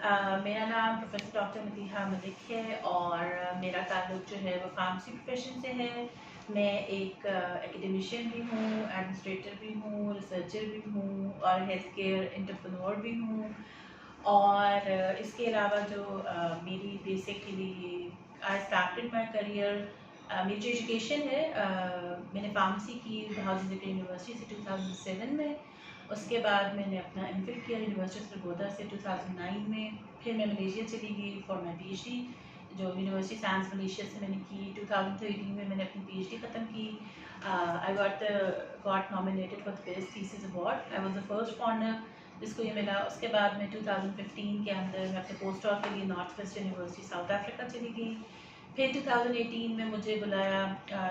मेरा नाम professor doctor Madiha Malik है और मेरा ताल्लुक़ जो है वो फार्मेसी प्रोफेशन से है। मैं एक एकेडमिशियन भी हूँ, एडमिनिस्ट्रेटर भी हूँ, रिसर्चर भी हूँ और हेल्थ केयर एंटरप्रेन्योर भी हूँ। और इसके अलावा जो मेरी basically I started my career, मेरी जो एजुकेशन है, मैंने फार्मेसी की हाउस यूनिवर्सिटी से 2007 में। उसके बाद मैंने अपना एमफिल किया यूनिवर्सिटी ऑफ सरगोदा से 2009 में। फिर मैं मलेशिया चली गई फॉर माई पीएचडी, जो यूनिवर्सिटी सैंस मलेशिया से मैंने की। 2013 में मैंने अपनी पीएचडी ख़त्म की। I got nominated for the best thesis award. I was the first foreigner जिसको ये मिला। उसके बाद मैं 2015 के अंदर मैं अपने पोस्ट डॉक के लिए north west university south Africa चली गई। फिर 2018 में मुझे बुलाया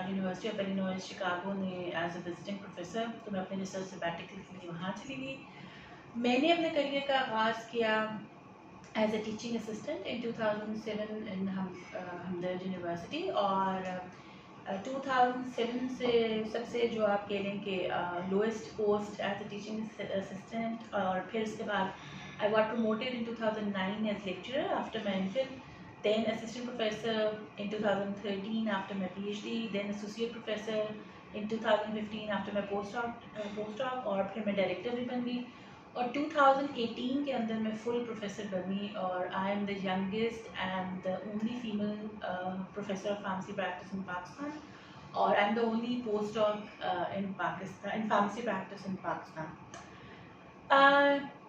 यूनिवर्सिटी ऑफ इलिनॉइस शिकागो ने एज अ विजिटिंग प्रोफेसर, तो मैं अपने रिसर्च सबैटिकल के लिए वहाँ चली गई। मैंने अपने करियर का आगाज़ किया as a teaching assistant in 2007 in Hamdard university. और 2007 से सबसे जो आप कह लें कि lowest post as a teaching assistant. और फिर उसके बाद I got promoted in 2009 as lecturer after my MPhil, then assistant professor in 2013 after my PhD, then associate professor in 2015 after my postdoc और फिर मैं डायरेक्टर भी बन गई। और 2018 के अंदर मैं फुल प्रोफेसर बनी और I am the youngest and the only female professor of pharmacy practice in Pakistan. और I am the only post doc in Pakistan in pharmacy practice in Pakistan.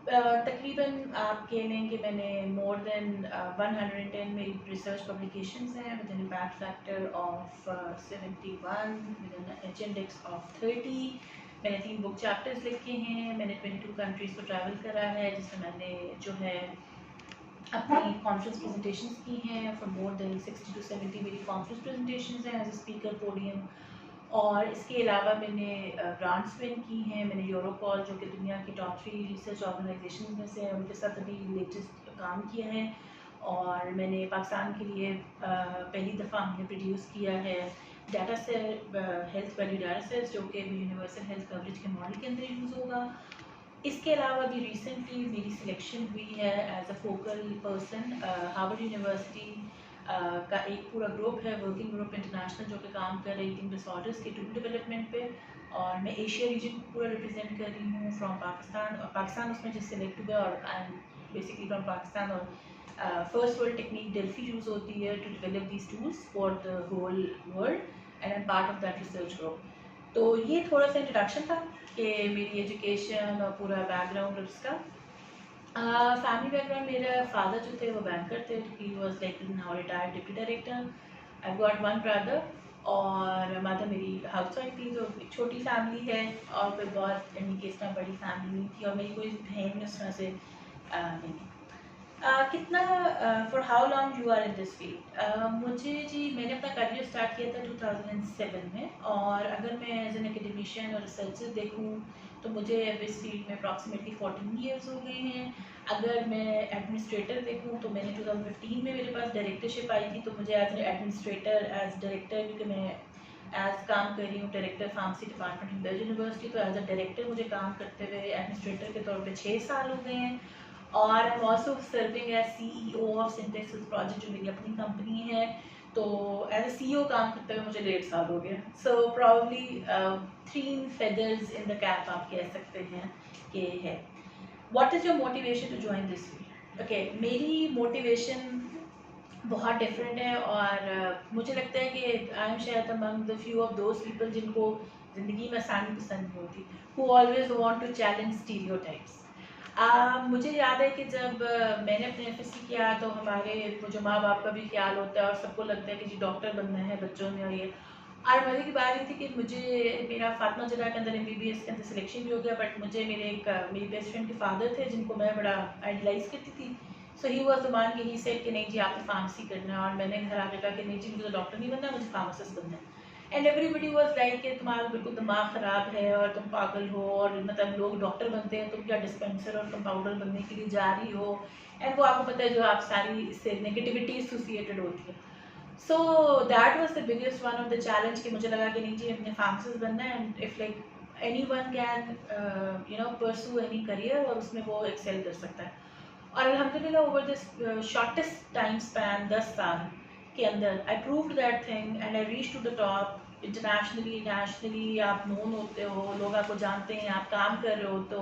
तकरीबन आप कह लें कि मैंने मोर देन 110 मेरी रिसर्च पब्लिकेशंस हैं with an impact factor of 71 with an H index of 30। मैंने 3 बुक चैप्टर्स लिखे हैं। मैंने 22 कंट्रीज़ को ट्रैवल करा है, जिसमें मैंने जो है अपनी कॉन्फ्रेंस प्रेजेंटेशंस की हैं। फॉर मोर देन 60 to 70 मेरी कॉन्फ्रेंस प्रेजेंटेशंस हैं एज अ स्पीकर पोडियम। और इसके अलावा मैंने ग्रांट्स विन की हैं। मैंने यूरोपॉल, जो कि दुनिया की टॉप 3 रिसर्च ऑर्गेनाइजेशन में से है, उनके साथ अभी लेटेस्ट काम किया है। और मैंने पाकिस्तान के लिए पहली दफ़ा हमने प्रोड्यूस किया है डाटा से हेल्थ वैल्यू डाटा सेट, जो कि यूनिवर्सल हेल्थ कवरेज के मॉडल के अंदर यूज़ होगा। इसके अलावा भी रिसेंटली मेरी सिलेक्शन हुई है as a focal person. Harvard university का एक पूरा ग्रुप है, वर्किंग ग्रुप इंटरनेशनल, जो कि काम कर रही ईटिंग डिसऑर्डर्स के टूल डेवलपमेंट पे। और मैं एशिया रीजन को पूरा रिप्रेजेंट कर रही हूँ फ्रॉम पाकिस्तान। और पाकिस्तान उसमें जो सिलेक्ट हुआ, और I am basically from Pakistan. और first world technique Delphi use होती है to develop these tools for the whole world and I am part of that research group. तो ये थोड़ा सा इंट्रोडक्शन था कि मेरी एजुकेशन और पूरा बैकग्राउंड उसका। फैमिली बैकग्राउंड, मेरे फादर जो थे वो बैंकर थे। He was like now retired deputy director. I got one brother और मदर मेरी हाउस वाइफ थी। तो एक छोटी फैमिली है और कोई बहुत यानी कि इस तरह बड़ी फैमिली नहीं थी। और मेरी कोई बहन उस तरह से नहीं थी। कितना for how long you are in this field? मुझे जी, मैंने अपना करियर स्टार्ट किया था 2007 में। और अगर मैं एज एन एकेडमिशियन और रिसर्चर देखूँ तो मुझे अब इस फील्ड में अप्रॉक्सीमेटली 14 ईयर्स हो गए हैं। अगर मैं एडमिनिस्ट्रेटर देखूँ तो मैंने 2015 में मेरे पास डायरेक्टरशिप आई थी। तो मुझे as an administrator, as director, क्योंकि मैं एज काम कर रही हूँ director pharmacy department Hamdard university, तो एज अ डायरेक्टर मुझे काम करते हुए एडमिनिस्ट्रेटर के तौर पर 6 साल हो गए हैं। और I am also serving as CEO of synthesis project, जो मेरी अपनी कंपनी है। तो एज ए CEO काम करते हुए मुझे 1.5 साल हो गया। So probably 3 feathers in the cap आप कह सकते हैं कि है। What is your motivation to join this field? Okay, मेरी मोटिवेशन बहुत डिफरेंट है। और मुझे लगता है कि आई एम शायद among the few of those people जिनको ज़िंदगी में आसानी पसंद नहीं होती, who always want to challenge stereotypes. मुझे याद है कि जब मैंने अपने एफएससी किया तो हमारे जो माँ बाप का भी ख्याल होता है और सबको लगता है कि जी डॉक्टर बनना है बच्चों में। और ये और मज़े की बात ये थी कि मुझे मेरा फातिमा जरा के अंदर MBBS के अंदर सिलेक्शन भी हो गया। बट मुझे मेरी बेस्ट फ्रेंड के फादर थे जिनको मैं बड़ा आइडलाइज करती थी। सो ही वाज द वन कि ही सेड कि नहीं जी आपको फार्मेसी करना है। और मैंने घर आके कहा कि नहीं जी मुझे डॉक्टर नहीं बनना, मुझे फार्मासिस्ट बनना है। एंड एवरीबडी वाज लाइक कि तुम्हारा बिल्कुल दिमाग ख़राब है और तुम पागल हो, और मतलब लोग डॉक्टर बनते हैं, तुम क्या डिस्पेंसर और कंपाउंडर बनने के लिए जा रही हो। एंड वो आपको पता है जो आप सारी इससे नेगेटिविटी एसोसिएटेड होती है। So that was the biggest one of the challenge कि मुझे लगा कि नहीं जी अपने फार्मासिस्ट बनना है। And if like any one can pursue any career और उसमें वो एक्सेल कर सकता है। और अल्हम्दुलिल्लाह over this shortest time span 10 साल के अंदर I proved that thing and I reach to the top internationally nationally. आप नोन होते हो, लोग आपको जानते हैं, आप काम कर रहे हो। तो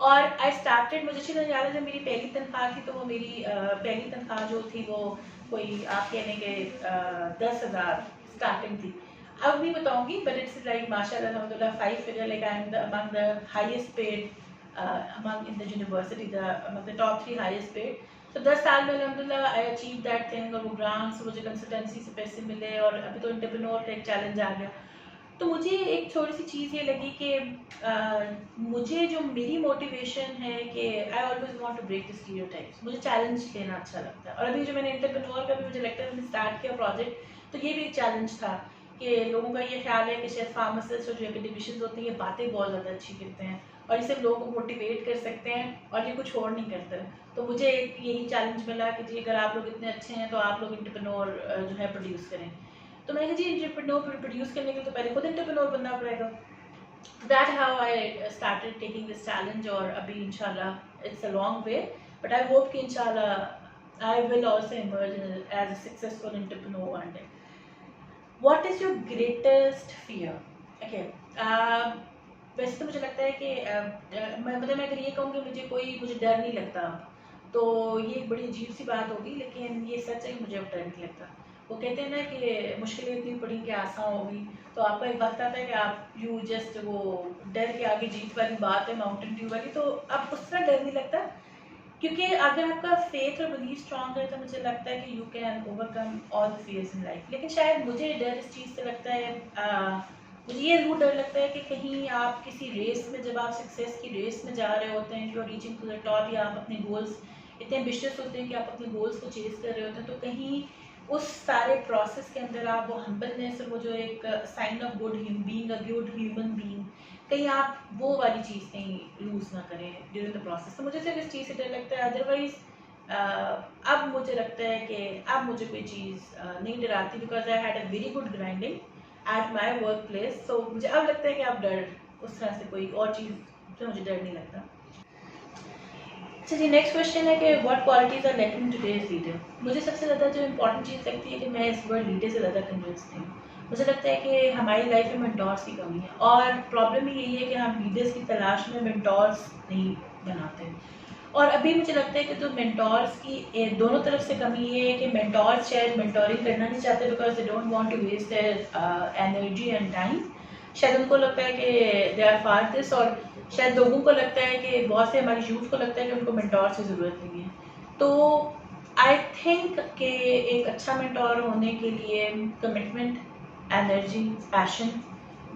और आई स्टार्टेड, मुझे अच्छी तरह याद है जब मेरी पहली तनख्वाह थी तो वो मेरी पहली तनख्वाह जो थी वो कोई आप कहने के 10,000 स्टार्टिंग थी। अब नहीं बताऊंगी बट इट्स लाइक माशाल्लाह अल्हम्दुलिल्लाह 5 figure, like I am among the highest paid among in the university, among the top 3 highest paid. तो 10 साल में अल्हम्दुलिल्लाह आई अचीव दैट थिंग, और वो ग्रांट्स, मुझे कंसल्टेंसी से पैसे मिले, और अभी तो एंटरप्रेन्योर का एक चैलेंज आ गया। तो मुझे एक थोड़ी सी चीज़ ये लगी कि मुझे जो मेरी मोटिवेशन है कि I always want to break the stereotypes, मुझे चैलेंज लेना अच्छा लगता है। और अभी जो मैंने एंटरप्रेन्योर का भी मुझे लगता है मैंने स्टार्ट किया प्रोजेक्ट, तो ये भी एक चैलेंज था कि लोगों का ये ख्याल है कि शायद फार्मासिस्ट और जो एकेडमिशियंस होते हैं ये बातें बहुत ज़्यादा अच्छी करते हैं और इसे लोगों को मोटिवेट कर सकते हैं और ये कुछ और नहीं करते। तो मुझे एक यही चैलेंज मिला कि जी अगर आप लोग इतने अच्छे हैं तो आप लोग एंटरप्रेन्योर जो है प्रोड्यूस करें। तो मैंने कहा जी एंटरप्रेन्योर प्रोड्यूस करने के लिए तो पहले खुद एंटरप्रेन्योर बनना पड़ेगा। That how I started taking this challenge, और अभी इंशाल्लाह it's a long way but I hope कि इंशाल्लाह I will also emerge as a successful entrepreneur one day. What is your greatest fear? Okay. वैसे तो मुझे लगता है कि मैं अगर ये कहूँ कि मुझे डर नहीं लगता, तो ये एक बड़ी अजीब सी बात होगी, लेकिन ये सच है कि मुझे अब डर नहीं लगता। वो कहते हैं ना कि मुश्किलें इतनी पड़ी कि आसान होगी, तो आपका एक वक्त आता है कि आप यू जस्ट वो डर के आगे जीत वाली बात है, माउंटेन ड्यू वाली, तो अब उस तरह डर नहीं लगता, क्योंकि अगर आपका फेथ और बिलीफ स्ट्रांग है तो मुझे लगता है कि you can overcome all the fears in life. लेकिन शायद मुझे डर इस चीज़ से लगता है, मुझे ये ज़रूर डर लगता है कि कहीं आप किसी रेस में, जब आप सक्सेस की रेस में जा रहे होते हैं, जो रीचिंग टू द टॉप, या आप अपने गोल्स इतने एम्बिशियस होते हैं कि आप अपने गोल्स को चेज कर रहे होते हैं, तो कहीं उस सारे प्रोसेस के अंदर आप वो हम्बलनेस और वो जो एक sign of good being a good human being, कहीं आप वो वाली चीज़ कहीं लूज़ ना करें ड्यूरिंग द प्रोसेस। तो मुझे सिर्फ इस चीज़ से डर लगता है। अदरवाइज अब मुझे लगता है कि अब मुझे कोई चीज़ नहीं डराती, because I had a very good grinding at my work place. तो मुझे अब लगता है कि अब डर उस तरह से कोई और चीज़ से मुझे डर नहीं लगता। अच्छा जी, नेक्स्ट क्वेश्चन है कि what qualities are lacking today's leader. मुझे सबसे ज़्यादा जो इंपॉर्टेंट चीज़ लगती है कि मैं इस वर्ड लीडर से ज़्यादा कन्विंस हूँ। मुझे लगता है कि हमारी लाइफ में मेंटोर्स की कमी है, और प्रॉब्लम यही है कि हम लीडर्स की तलाश में मेंटोर्स नहीं बनाते। और अभी मुझे लगता है कि जो मेंटोर्स की दोनों तरफ से कमी ये है कि मेंटोर्स शायद मेंटोरिंग करना नहीं चाहते because they don't want to waste their energy and time. शायद उनको लगता है कि दे आर फार दिस, और शायद लोगों को लगता है कि बहुत से हमारी यूथ को लगता है कि उनको मेंटोर की ज़रूरत नहीं है। तो आई थिंक कि एक अच्छा मेंटोर होने के लिए कमिटमेंट, एनर्जी, पैशन,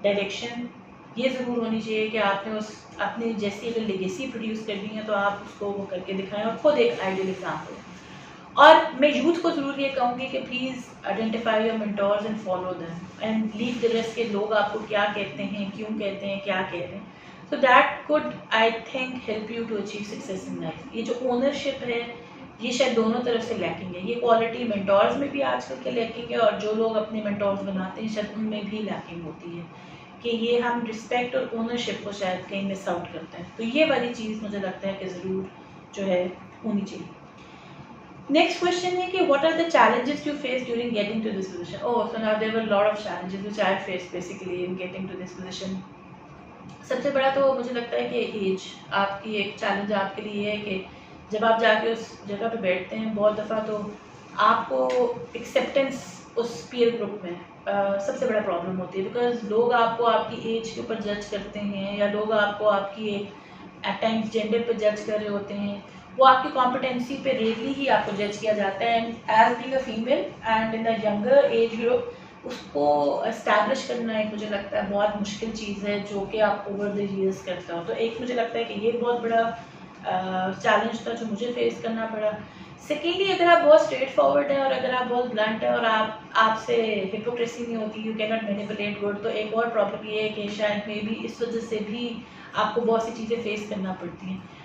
डायरेक्शन ये ज़रूर होनी चाहिए कि आपने उस अपने जैसी अगर लेगेसी प्रोड्यूस करनी है तो आप उसको वो करके दिखाएं और खुद एक आइडियल एग्जाम्पल। और मैं यूथ को ज़रूर ये कहूँगी कि please identify your mentors and follow them and leave the rest के लोग आपको क्या कहते हैं, क्यों कहते हैं, क्या कह रहे हैं। So that could I think help you to achieve success in life. ये जो ओनरशिप है ये शायद दोनों तरफ से लैकिंग है। ये क्वालिटी मेंटोर्स में भी आजकल के लैकिंग है, और जो लोग अपने मेंटोर्स बनाते हैं शायद उनमें भी लैकिंग होती है कि ये हम रिस्पेक्ट और ओनरशिप को शायद कहीं मिस आउट करते हैं। तो ये वाली चीज़ मुझे लगता है कि ज़रूर जो है होनी चाहिए। नेक्स्ट क्वेश्चन है कि what are the challenges you face during getting to this position. Oh so now there were lot of challenges which I face basically in getting to this position. सबसे बड़ा तो मुझे लगता है कि एज आपकी एक चैलेंज आपके लिए है कि जब आप जाके उस जगह पे बैठते हैं बहुत दफ़ा तो आपको एक्सेप्टेंस उस पीयर ग्रुप में सबसे बड़ा प्रॉब्लम होती है, बिकॉज लोग आपको आपकी एज के ऊपर जज करते हैं, या लोग आपको आपकी एट टाइम्स जेंडर पे जज कर रहे होते हैं। वो आपकी कॉम्पिटेंसी पे रेयरली ही आपको जज किया जाता है, and as being a female and in the younger age group उसको एस्टैब्लिश करना एक मुझे लगता है बहुत मुश्किल चीज़ है जो कि आप ओवर द ईयर्स करते हो। तो एक मुझे लगता है कि ये बहुत बड़ा चैलेंज था जो मुझे फेस करना पड़ा। सेकेंडली, अगर आप बहुत स्ट्रेट फॉरवर्ड हैं और अगर आप बहुत ब्लंट हैं और आपसे हिपोक्रेसी नहीं होती, you can not manipulate good, तो एक और प्रॉब्लम ये है कि शायद मे बी इस वजह से भी आपको बहुत सी चीज़ें फेस करना पड़ती हैं।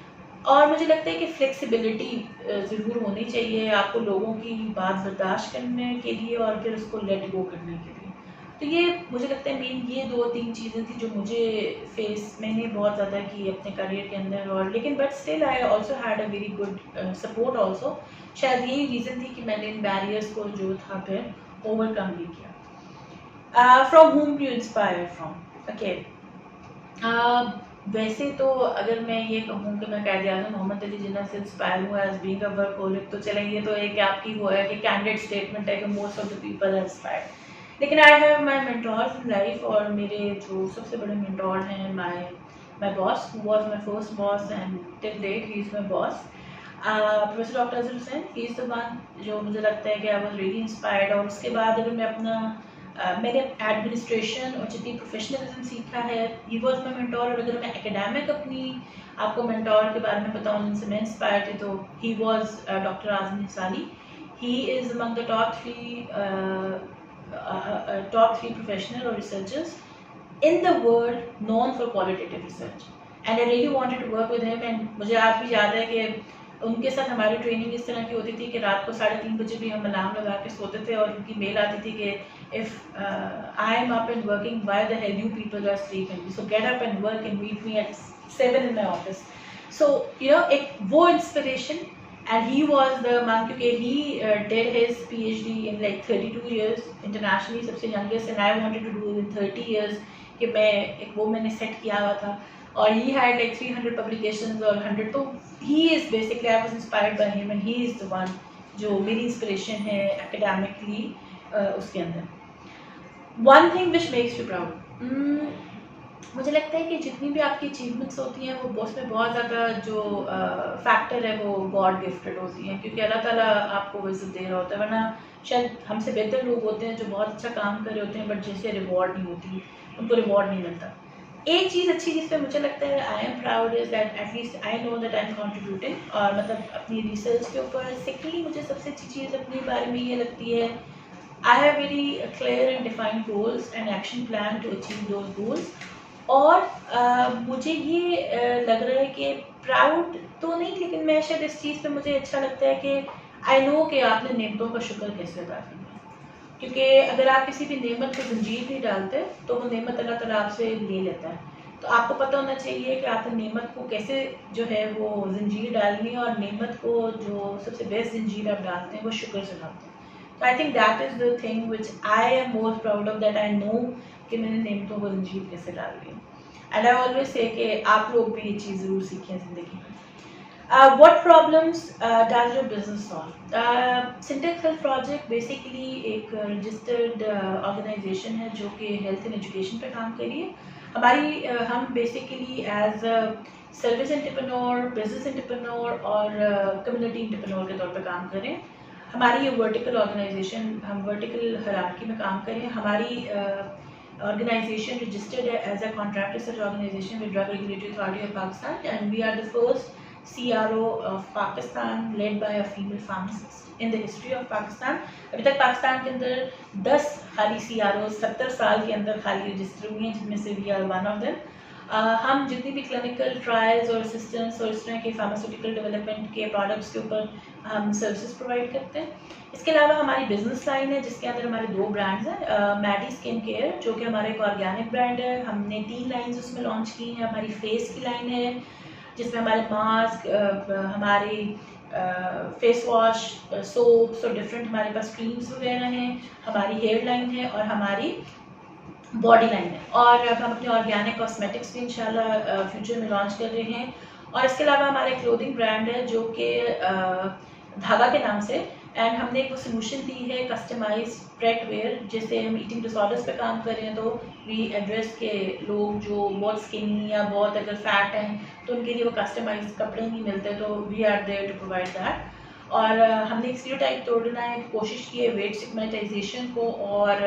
और मुझे लगता है कि फ्लेक्सिबिलिटी ज़रूर होनी चाहिए आपको लोगों की बात बर्दाश्त करने के लिए और फिर उसको लेट गो करने के लिए। तो ये मुझे लगता है मेन ये 2-3 चीज़ें थी जो मुझे फेस मैंने बहुत ज़्यादा की अपने करियर के अंदर, और लेकिन but still I also had a very good support also. शायद यही रीज़न थी कि मैंने इन बैरियर्स को जो था फिर ओवरकम भी किया। From home to inspire from, okay. वैसे तो अगर मैं ये कहूँ कि मैं कायद-ए-आज़म मोहम्मद अली जिन्ना से इंस्पायर हुआ एज़ बीइंग अ वर्कहोलिक, तो चलें ये तो एक आपकी वो है कि कैंडिड स्टेटमेंट है कि most of the people are inspired. लेकिन I have my mentors in life, और मेरे जो सबसे बड़े मेंटोर हैं my boss who was my first boss and till date he is my boss, professor doctor Azhar Hussain. He is the one जो मुझे लगता है कि आई वाज रियली इंस्पायर्ड। और उसके बाद अगर मैं अपना मैंने एडमिनिस्ट्रेशन और जितनी प्रोफेशनलिज्म सीखा है, ही वॉज माई मेंटोर। और अगर मैं एकेडमिक अपनी आपको मेंटोर के बारे में बताऊँ जिनसे मैं इंस्पायर थी, तो he was doctor Azam Ansari. He is among the top three professional और researchers in the world known for qualitative research, and I really wanted to work with him। and मुझे आज भी याद है कि उनके साथ हमारी ट्रेनिंग इस तरह की होती थी कि रात को 3:30 बजे भी हम अलार्म लगा के सोते थे, और उनकी मेल आती थी कि if I am up and working, why the hell you people are sleeping, so get up and work and meet me at 7 in my office. So एक वो inspiration, and he was the man क्योंकि he did his PhD in like 32 years internationally, सबसे youngest, and I wanted to do it in 30 years कि मैं एक वो मैंने set किया हुआ था। और he had like 300 publications और 100, तो he is basically I was inspired by him, and he is the one जो मेरी इंस्पिरेशन है academically उसके अंदर। One thing which makes you proud, मुझे लगता है कि जितनी भी आपकी अचीवमेंट्स होती हैं वो उसमें बहुत ज़्यादा जो फैक्टर है वो गॉड गिफ्टेड होती हैं, क्योंकि अल्लाह ताला आपको वो इज़्ज़त दे रहा होता है। वरना शायद हमसे बेहतर लोग होते हैं जो बहुत अच्छा काम कर रहे होते हैं, बट जिससे रिवॉर्ड नहीं होती, उनको रिवॉर्ड नहीं मिलता। एक चीज़ अच्छी जिस पे मुझे लगता है I am proud is that at least I know that I am contributing, और मतलब अपनी रिसर्च के ऊपर। सेकेंडली मुझे सबसे अच्छी चीज़ अपने बारे में ये लगती है, I have very clear and defined goals and action plan to achieve those goals. और मुझे ये लग रहा है कि प्राउड तो नहीं, लेकिन मैं शायद इस चीज़ पे मुझे अच्छा लगता है कि आई नो कि आपने नेमतों का शुक्र कैसे अदा करना है, क्योंकि अगर आप किसी भी नेमत को जंजीर नहीं डालते तो वो नेमत अल्लाह ताला आपसे ले लेता है। तो आपको पता होना चाहिए कि आपने नेमत को कैसे जो है वो जंजीर डालनी है, और नेमत को जो सबसे बेस्ट जंजीर आप डालते हैं वो शुक्र से डालते हैं। तो I think that is the thing which I am most proud of, that I know कि मैंने नेमतों को जंजीर कैसे डाल ली। एंड आई ऑलवेज से कि आप लोग भी ये चीज़ ज़रूर सीखें ज़िंदगी में। What problems does your business solve? Syntax Health Project basically एक रजिस्टर्ड ऑर्गेनाइजेशन है जो कि हेल्थ एंड एजुकेशन पे काम कर रही है। हम basically as a service entrepreneur, business entrepreneur और कम्युनिटी एंटरप्रेन्योर के तौर पे काम कर रहे हैं। हमारी ये वर्टिकल ऑर्गेनाइजेशन, हम वर्टिकल हायरार्की में काम कर रहे हैं। हमारी ऑर्गेनाइजेशन रजिस्टर्ड है as a contract research organisation with drug regulatory authority of Pakistan, and we are the first CRO of Pakistan led by a female pharmacist in the history of Pakistan। अभी तक पाकिस्तान के अंदर 10 खाली CRO 70 साल के अंदर खाली रजिस्टर हुई हैं, जिनमें से we are one of them। हम जितनी भी क्लिनिकल ट्रायल्स और असिस्टेंस और इस तरह के फार्मास्यूटिकल डेवलपमेंट के प्रोडक्ट्स के ऊपर हम सर्विसेज प्रोवाइड करते हैं। इसके अलावा हमारी बिजनेस लाइन है जिसके अंदर हमारे 2 ब्रांड्स हैं। मैडी स्किन केयर जो कि हमारा एक ऑर्गेनिक ब्रांड है, हमने 3 लाइन्स उसमें लॉन्च की हैं। हमारी फेस की लाइन है जिसमें हमारे मास्क, हमारी फेस वॉश, सोप्स और डिफरेंट हमारे पास क्रीम्स वगैरह हैं। हमारी हेयर लाइन है और हमारी बॉडी लाइन है, और अब हम अपने ऑर्गेनिक कॉस्मेटिक्स भी इंशाल्लाह फ्यूचर में लॉन्च कर रहे हैं। और इसके अलावा हमारा क्लोथिंग ब्रांड है जो कि धागा के नाम से, एंड हमने एक वो सोल्यूशन दी है कस्टमाइज प्रेट वेयर, जैसे हम ईटिंग डिसऑर्डर्स पे काम कर रहे हैं तो वी एड्रेस के लोग जो बहुत स्किनी या बहुत अगर फैट हैं तो उनके लिए वो कस्टमाइज कपड़े नहीं मिलते, तो we are there to provide that. और हमने एक स्टीरियोटाइप तोड़ना है, कोशिश की है वेट स्टिग्मेटाइजेशन को और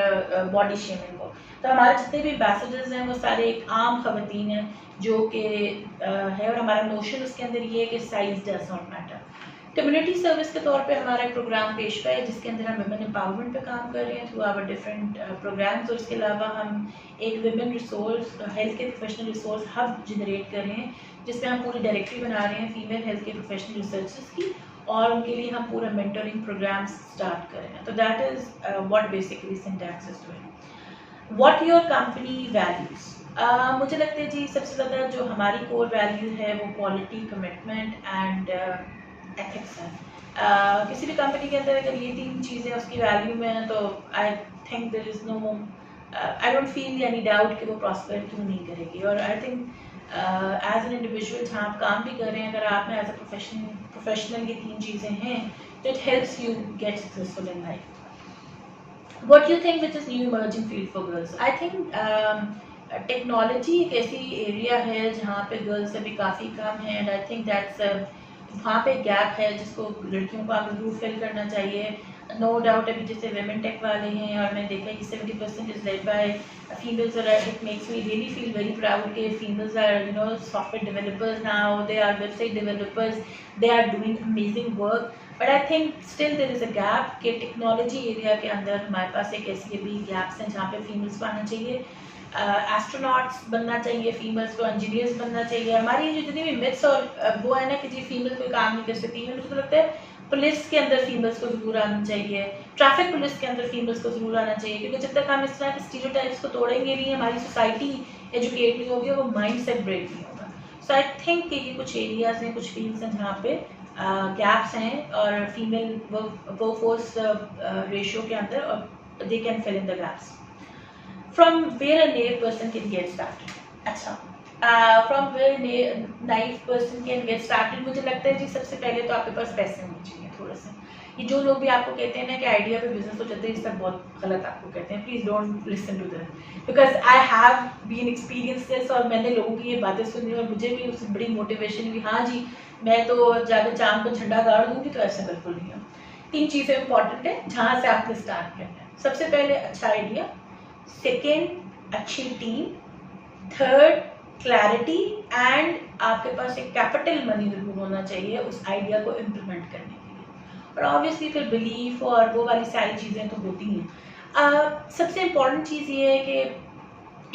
बॉडी शेमिंग को। तो हमारे जितने भी एम्बेसडर्स हैं वो सारे एक आम खवातीन हैं जो कि है, और हमारा नोशन उसके अंदर ये है कि size does not matter. Community service के तौर पे हमारा एक प्रोग्राम पेशवा है जिसके अंदर हम वुमेन एम्पावरमेंट पे काम कर रहे हैं थ्रू आवर डिफरेंट प्रोग्राम्स। और इसके अलावा हम एक women resource health care professional resource hub generate कर रहे हैं जिसमें हम पूरी डायरेक्टरी बना रहे हैं female health care professional researchers की, और उनके लिए हम पूरा मेंटरिंग प्रोग्राम्स स्टार्ट कर रहे हैं। तो that is what basically syntax is doing. What your company values. मुझे लगता है जी सबसे ज़्यादा जो हमारी कोर वैल्यू है वो क्वालिटी, कमिटमेंट एंड एथिक्स है। किसी भी कंपनी के अंदर अगर ये 3 चीज़ें उसकी वैल्यू में हैं तो I think there is no, I don't feel any doubt कि वो प्रॉस्पर क्यों नहीं करेगी। और I think as an individual जहाँ आप काम भी कर रहे हैं, अगर आप में एज अ प्रोफेशनल ये 3 चीज़ें हैं तो it helps you get successful in life. What do you think which is new emerging field for girls? I think technology एक ऐसी एरिया है जहाँ पे गर्ल्स अभी काफ़ी कम है एंड आई थिंक दैट्स वहाँ पे गैप है जिसको लड़कियों को आगे जरूर फिल करना चाहिए। नो डाउट अभी जैसे वेमेन टेक वाले हैं और मैंने देखा कि 70% इज लेड बाय फीमेल्स और it makes me really feel very proud कि females are you know software developers now, they are website developers, they are doing amazing work. But I think still there is a gap कि technology area के अंदर हमारे पास एक ऐसी भी gaps हैं जहाँ पे फीमेल्स को आना चाहिए। एस्ट्रोनॉट्स बनना चाहिए फीमेल्स को, इंजीनियर्स बनना चाहिए। हमारी जो जितनी भी मिथ्स और वो है ना कि जी फीमेल्स कोई काम नहीं कर सकती है, मुझे तो लगता है पुलिस के अंदर फीमेल्स को ज़रूर आना चाहिए, ट्रैफिक पुलिस के अंदर फीमेल्स को ज़रूर आना चाहिए, क्योंकि जब तक हम इस तरह के स्टीरियोटाइप्स को तोड़ेंगे नहीं, हमारी सोसाइटी एजुकेट नहीं होगी, वो माइंड सेट ब्रेक नहीं होगा। सो आई थिंक कि ये कुछ एरियाज हैं, कुछ फील्ड्स हैं जहाँ पे गैप्स हैं और फीमेल वर्कफोर्स रेशियो के अंदर और they can fill in the gaps. From where a naive person can get started. अच्छा, from where naive person can get started, मुझे लगता है जी सबसे पहले तो आपके पास पैसे होने चाहिए थोड़ा सा। ये जो लोग भी आपको कहते हैं ना कि आइडिया पे बिजनेस हो जाते हैं, ये सब बहुत गलत आपको कहते हैं। Please don't listen to them because I have been experience this और मैंने लोगों की ये बातें सुनी और मुझे भी उससे बड़ी मोटिवेशन हुई, हाँ जी मैं तो जाकर चांद को झंडा गाड़ दूंगी। तो ऐसा बिल्कुल नहीं है। 3 चीज़ें इंपॉर्टेंट है जहाँ से आपने स्टार्ट करना है। सबसे पहले अच्छा आइडिया, सेकेंड अच्छी टीम, थर्ड क्लैरिटी एंड आपके पास एक कैपिटल मनी जरूर होना चाहिए उस आइडिया को इम्प्लीमेंट करने के लिए। और ऑब्वियसली फिर बिलीफ और वो वाली सारी चीज़ें तो होती हैं। सबसे इम्पॉर्टेंट चीज़ ये है कि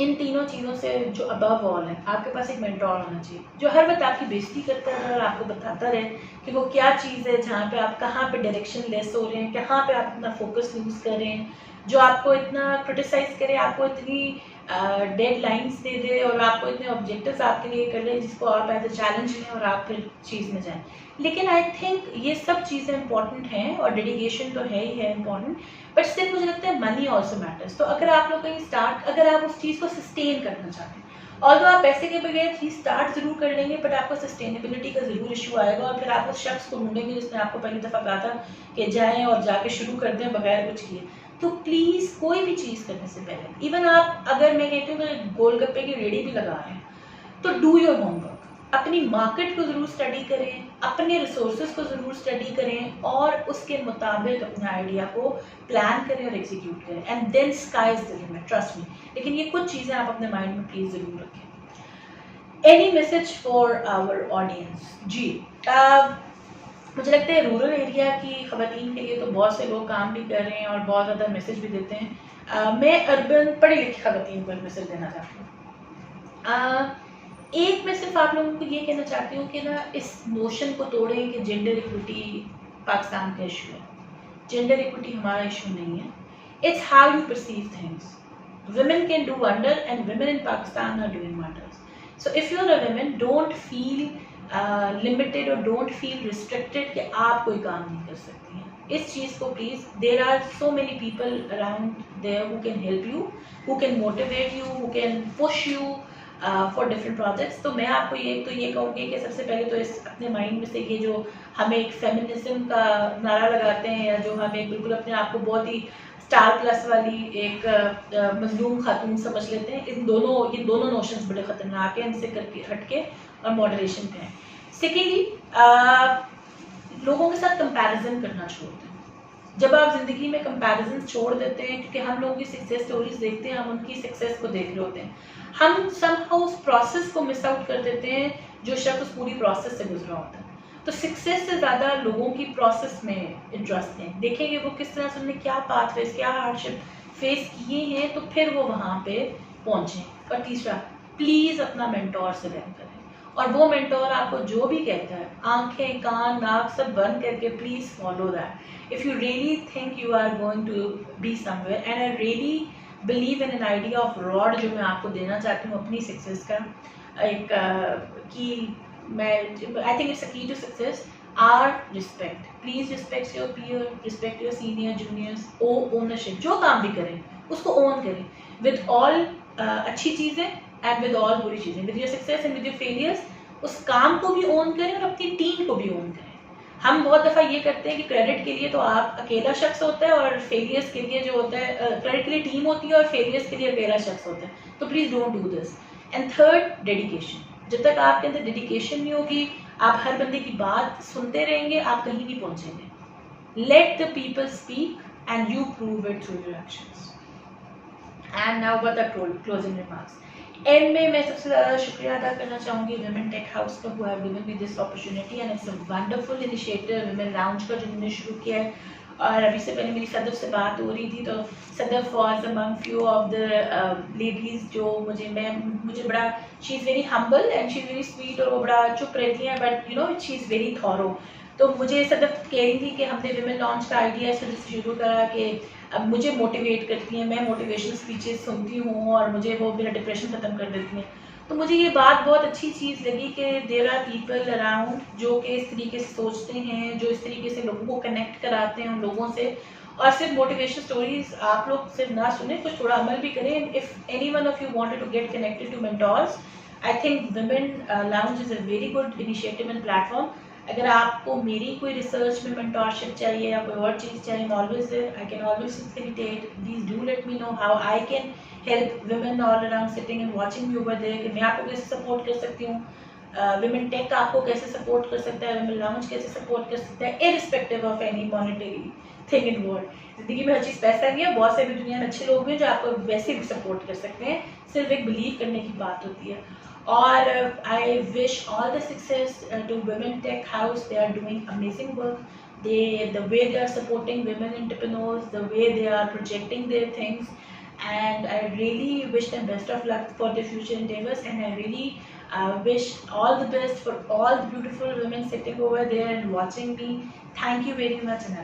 इन तीनों चीज़ों से जो अबव ऑल है आपके पास एक मेंटोर होना चाहिए जो हर वक्त आपकी बेइज्जती करता रहे और आपको बताता रहे कि वो क्या चीज़ है जहाँ पे आप कहाँ पे डायरेक्शन लेस हो रहे हैं, कहाँ पे आप अपना फोकस लूज कर रहे हैं, जो आपको इतना क्रिटिसाइज करे, आपको इतनी डेडलाइंस दे दे और आपको इतने ऑब्जेक्टिव्स आपके लिए कर ले जिसको आप एज अ चैलेंज लें और आप फिर चीज़ में जाएं। लेकिन आई थिंक ये सब चीज़ें इंपॉर्टेंट हैं और डेडिकेशन तो है ही है इंपॉर्टेंट, बट स्टिल मुझे लगता है मनी ऑल्सो मैटर्स। तो अगर आप लोग कहीं स्टार्ट, अगर आप उस चीज़ को सस्टेन करना चाहते हैं, ऑल्दो आप पैसे के बगैर चीज़ स्टार्ट जरूर कर लेंगे बट आपको सस्टेनेबिलिटी का जरूर इशू आएगा और फिर आप उस शख्स को ढूंढेंगे जिसने आपको पहली दफ़ा कहा था कि जाएँ और जाके शुरू कर दें बगैर कुछ किए। तो प्लीज़ कोई भी चीज़ करने से पहले, इवन आप अगर मैं कहती हूँ कि गोलगप्पे की रेडी भी लगा रहे हैं तो डू योर होमवर्क, अपनी मार्केट को ज़रूर स्टडी करें, अपने रिसोर्सेज को ज़रूर स्टडी करें और उसके मुताबिक अपने आइडिया को प्लान करें और एग्जीक्यूट करें and then sky is the limit, trust me. लेकिन ये कुछ चीज़ें आप अपने माइंड में प्लीज़ ज़रूर रखें। Any message for our audience? जी मुझे लगता है रूरल एरिया की ख़वातीन के लिए तो बहुत से लोग काम भी कर रहे हैं और बहुत ज़्यादा मैसेज भी देते हैं। मैं अर्बन पढ़ी लिखी ख़वातीन को मैसेज देना चाहती हूँ। एक मैं सिर्फ आप लोगों को ये कहना चाहती हूँ कि ना इस नोशन को तोड़ें कि जेंडर इक्विटी पाकिस्तान का इशू है। जेंडर इक्विटी हमारा इशू नहीं है, it's how you perceive things. women can do wonder and women in Pakistan are doing wonders. So if you're a woman, don't feel limited or don't feel restricted कि आप कोई काम नहीं कर सकती हैं। इस चीज़ को please, there are so many people around there who can help you, who can motivate you, who can push you for different projects। तो मैं आपको ये कहूँगी कि सबसे पहले तो इस अपने माइंड में से ये जो हम एक फेमिनिज्म का नारा लगाते हैं या जो हम एक बिल्कुल अपने आप को बहुत ही स्टार प्लस वाली एक मजलूम खातून समझ लेते हैं, ये दोनों नोशंस बड़े ख़तरनाक हैं, इनसे करके हटके और मॉडरेशन पे हैं। सेकेंडली लोगों के साथ कंपैरिजन करना छोड़ दें। जब आप ज़िंदगी में कंपैरिजन छोड़ देते हैं, क्योंकि हम लोगों की सक्सेस स्टोरीज देखते हैं, हम उनकी सक्सेस को देख रहे होते हैं, हम समहाउ उस प्रोसेस को मिस आउट कर देते हैं जो शख्स उस पूरी प्रोसेस से गुजरा होता है। तो सक्सेस से ज़्यादा लोगों की प्रोसेस में इंटरेस्ट है, देखेंगे वो किस तरह से उन्होंने क्या पाथवेज, क्या हार्डशिप फेस किए हैं, तो फिर वो वहाँ पे पहुँचे। और तीसरा, प्लीज़ अपना मेंटोर सेलेक्ट करें और वो मेंटोर आपको जो भी कहता है, आंखें कान नाक सब बंद करके please follow that. If you really think you are going to be somewhere, and I really believe in an idea of rod जो मैं आपको देना चाहती हूँ अपनी सक्सेस का एक कि मैं I think it's a key to success are respect. Please respect your peer, respect your senior juniors. Ownership, जो काम भी करें उसको ओन करें विद ऑल अच्छी चीज़ें एंड विद ऑल बुरी चीज़ें, with your success and with your failures. उस काम को भी ओन करें और अपनी टीम को भी ओन करें. हम बहुत दफ़ा ये करते हैं कि क्रेडिट के लिए तो आप अकेला शख्स होता है और फेलियर्स के लिए जो होता है क्रेडिट के लिए टीम होती है और फेलियर्स के लिए अकेला शख्स होता है. तो please don't do this. And third, dedication. जब तक आपके अंदर डेडिकेशन नहीं होगी, आप हर बंदे की बात सुनते रहेंगे, आप कहीं नहीं पहुंचेंगे. Let the people speak and you prove it through your actions. And now what the closing remarks. And में मैं सबसे ज़्यादा शुक्रिया अदा करना चाहूँगी विमेन टेक हाउस का, who have given me this opportunity and it's a wonderful initiative women lounge का जो उन्होंने शुरू किया है. और अभी से पहले मेरी सदफ से बात हो रही थी, तो Sadaf was among few of the ladies जो मुझे बड़ा, she is very humble and she is very sweet, और वो बड़ा चुप रहती हैं, but you know she is very thorough. तो मुझे सदफ कह रही थी कि हमने विमेन लॉन्च का आइडिया इस वजह से शुरू करा कि अब मुझे मोटिवेट करती हैं, मैं मोटिवेशनल स्पीचेस सुनती हूँ और मुझे वो मेरा डिप्रेशन ख़त्म कर देती हैं. तो मुझे ये बात बहुत अच्छी चीज़ लगी कि देयर आर पीपल अराउंड जो कि इस तरीके से सोचते हैं, जो इस तरीके से लोगों को कनेक्ट कराते हैं उन लोगों से. और सिर्फ मोटिवेशनल स्टोरीज आप लोग सिर्फ ना सुने, कुछ थोड़ा अमल भी करें. If any one of you wanted to get connected to mentors, I think women lounge is a very good initiative and platform. अगर आपको मेरी कोई रिसर्च में मेंटोरशिप चाहिए या कोई और चीज़ चाहिए, always there, I can always facilitate. Please do let me know how I can help women all around sitting and watching me over there, कि मैं आपको कैसे सपोर्ट कर सकती हूँ, विमेन टेक आपको कैसे सपोर्ट कर सकता है, विमेन लाउंज कैसे सपोर्ट कर सकता है, irrespective of any monetary thing in world. ज़िंदगी में हर चीज़ पैसा नहीं है, बहुत से भी दुनिया में अच्छे लोग भी हैं जो आपको वैसे भी सपोर्ट कर सकते हैं, सिर्फ एक बिलीव करने की बात होती है. और I wish all the success to women tech house. They are doing amazing work. The way they are supporting women entrepreneurs, the way they are projecting their things, and I really wish them best of luck for their future endeavors, and I really wish all the best for all the beautiful women sitting over there and watching me. Thank you very much, and